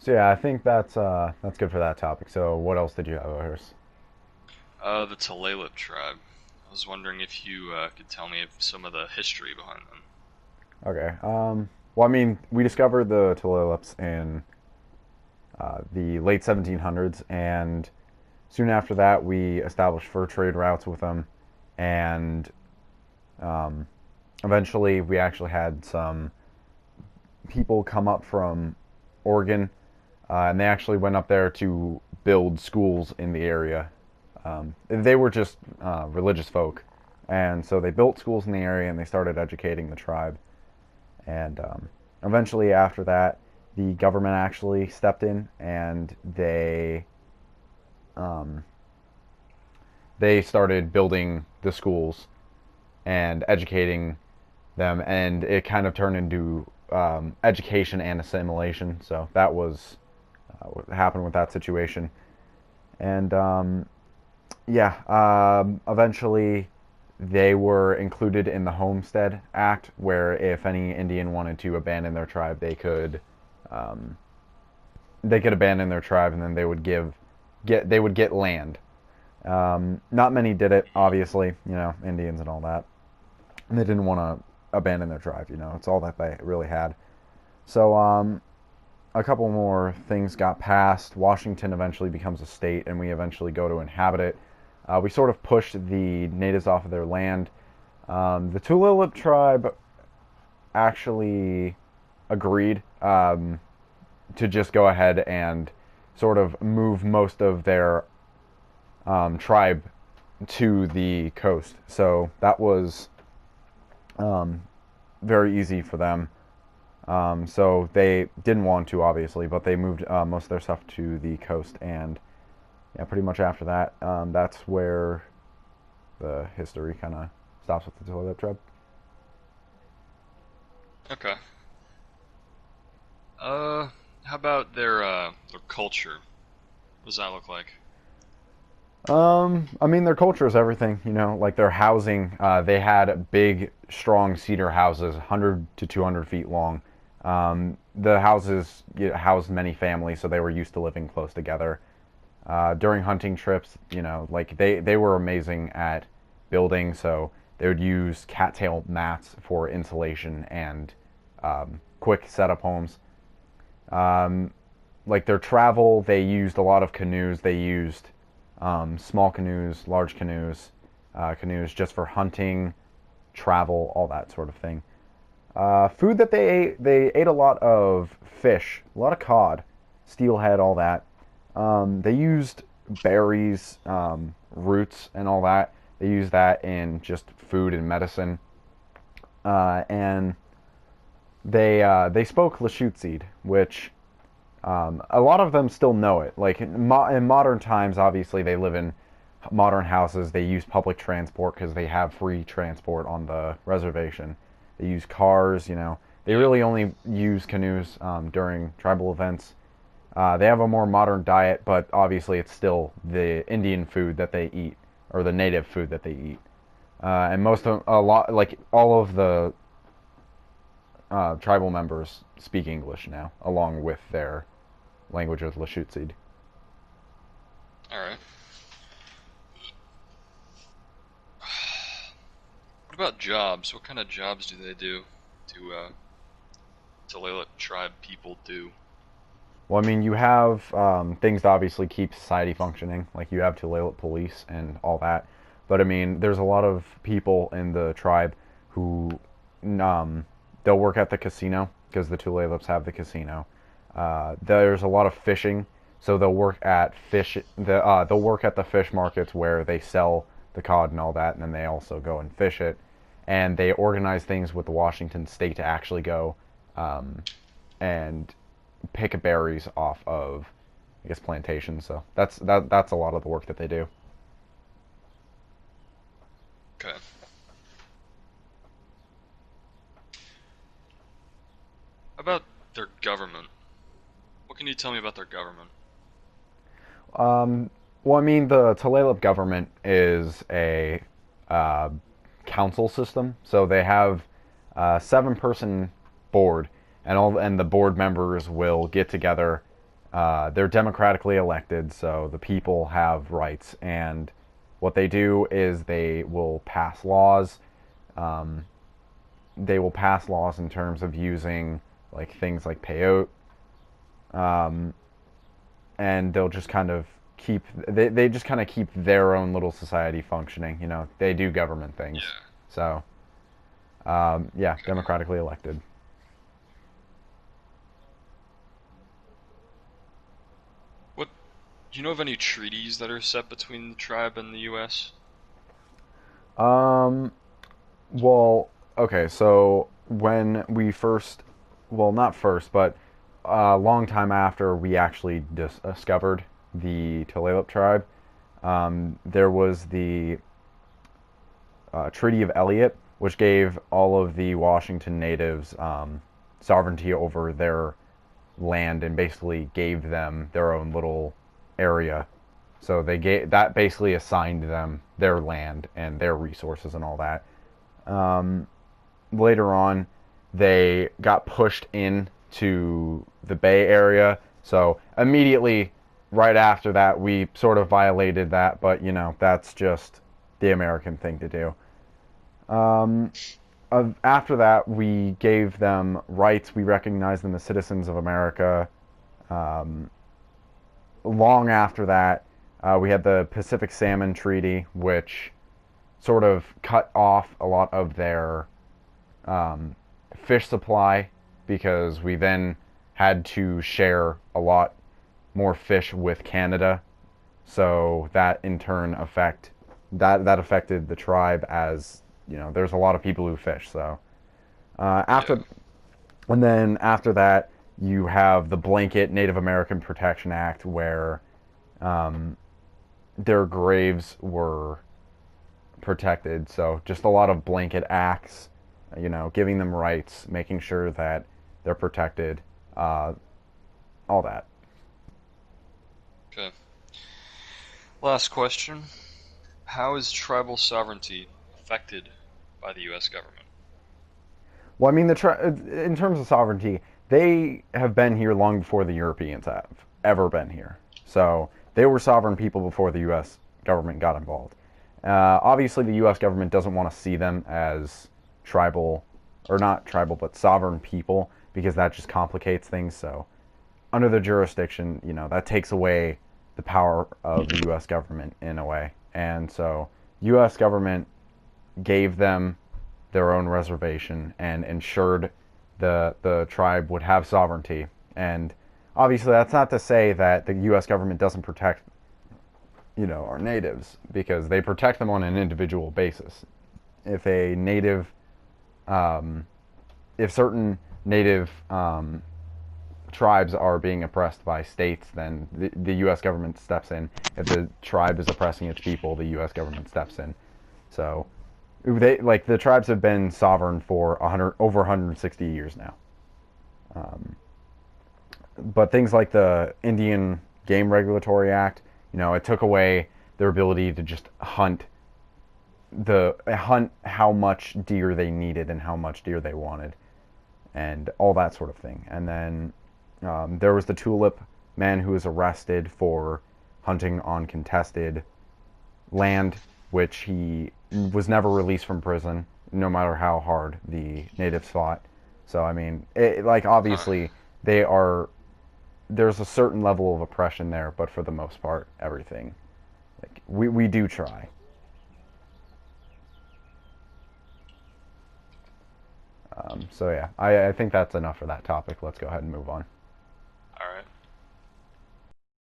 So yeah, I think that's good for that topic. So what else did you have, Others? The Tulalip Tribe. I was wondering if you could tell me some of the history behind them. Okay. Well, I mean, we discovered the Tulalipes in the late 1700s, and soon after that, we established fur trade routes with them, and um, eventually, we actually had some people come up from Oregon, and they actually went up there to build schools in the area. They were just religious folk, and so they built schools in the area and they started educating the tribe. And eventually, after that, the government actually stepped in and um, they started building the schools and educating them, and it kind of turned into education and assimilation. So that was what happened with that situation. And yeah, eventually they were included in the Homestead Act, where if any Indian wanted to abandon their tribe, um, they could abandon their tribe, and then they would get land. Not many did it, obviously, Indians and all that. And they didn't want to abandon their tribe. It's all that they really had. So a couple more things got passed. Washington eventually becomes a state, and we eventually go to inhabit it. We sort of pushed the natives off of their land. The Tulalip tribe actually agreed to just go ahead and sort of move most of their tribe to the coast. So that was um, very easy for them. So they didn't want to, obviously, but they moved most of their stuff to the coast, and yeah, pretty much after that, that's where the history kind of stops with the Tulalip tribe. Okay. How about their culture? What does that look like? I mean, their culture is everything, like their housing. They had big, strong cedar houses, 100 to 200 feet long. The houses housed many families, so they were used to living close together. During hunting trips, like they were amazing at building, so they would use cattail mats for insulation and quick setup homes. Um, like their travel, they used a lot of canoes. They used small canoes, large canoes, canoes just for hunting, travel, all that sort of thing. Food that they ate a lot of fish, a lot of cod, steelhead, all that. They used berries, roots, and all that. They used that in just food and medicine. And they spoke Lashute, which a lot of them still know it. Like in modern times, obviously they live in modern houses. They use public transport because they have free transport on the reservation. They use cars. They Yeah. really only use canoes during tribal events. They have a more modern diet, but obviously it's still the Indian food that they eat, or the native food that they eat. And most of a lot, like all of the tribal members speak English now, along with their language of Lashute. All right. What about jobs? What kind of jobs do they do? Do Tulalip Tribe people do? Well, I mean, you have things to obviously keep society functioning, like you have Tulalip police and all that. But I mean, there's a lot of people in the tribe who um, they'll work at the casino because the Tulalips have the casino. There's a lot of fishing, so they'll work at the fish markets where they sell the cod and all that, and then they also go and fish it. And they organize things with the Washington State to actually go um, and pick berries off of, I guess, plantations. So that's a lot of the work that they do. Okay. How about their government? What can you tell me about their government? Um, well, I mean, the Tulalip government is a uh, council system, so they have a seven-person board, and the board members will get together They're democratically elected, so the people have rights. And what they do is they will pass laws. Um, they will pass laws in terms of using like things like peyote, um, and they'll just kind of they just kind of keep their own little society functioning. You know, they do government things. Yeah. So yeah, Okay. democratically elected. What do you know of any treaties that are set between the tribe and the U.S.? Um, well, okay, so when we first, well, not first, but a long time after we actually discovered the Tulalip Tribe, there was the Treaty of Eliot, which gave all of the Washington natives sovereignty over their land and basically gave them their own little area. So they gave that basically assigned them their land and their resources and all that. Um, Later on, they got pushed in to the Bay Area. So immediately, right after that, we sort of violated that. But you know, that's just the American thing to do. Um, After that, we gave them rights. We recognized them as citizens of America. Um, Long after that, we had the Pacific Salmon Treaty, which sort of cut off a lot of their um, fish supply because we then had to share a lot more fish with Canada. So that in turn that affected the tribe as you know there's a lot of people who fish. So Yeah. after and then after that you have the blanket Native American Protection Act where um, their graves were protected. So just a lot of blanket acts, you know, giving them rights, making sure that they're protected, uh, all that. Okay. Last question. How is tribal sovereignty affected by the U.S. government? Well, I mean, in terms of sovereignty, they have been here long before the Europeans have ever been here. So they were sovereign people before the U.S. government got involved. Obviously, the U.S. government doesn't want to see them as tribal, or not tribal, but sovereign people because that just complicates things. So under the jurisdiction, you know, that takes away the power of the U.S. government in a way. And so U.S. government gave them their own reservation and ensured the tribe would have sovereignty. And obviously, that's not to say that the U.S. government doesn't protect, you know, our natives because they protect them on an individual basis. If a native, um, if certain native tribes are being oppressed by states, then the U.S. government steps in. If the tribe is oppressing its people, the U.S. government steps in. So they like the tribes have been sovereign for 100 over 160 years now. Um, but things like the Indian Game Regulatory Act, you know, it took away their ability to just hunt how much deer they needed and how much deer they wanted, and all that sort of thing. And then there was the Tulip man who was arrested for hunting on contested land, which he was never released from prison, no matter how hard the natives fought. So I mean, like Huh. obviously they are there's a certain level of oppression there, but for the most part, everything like we do try. So yeah, I think that's enough for that topic. Let's go ahead and move on.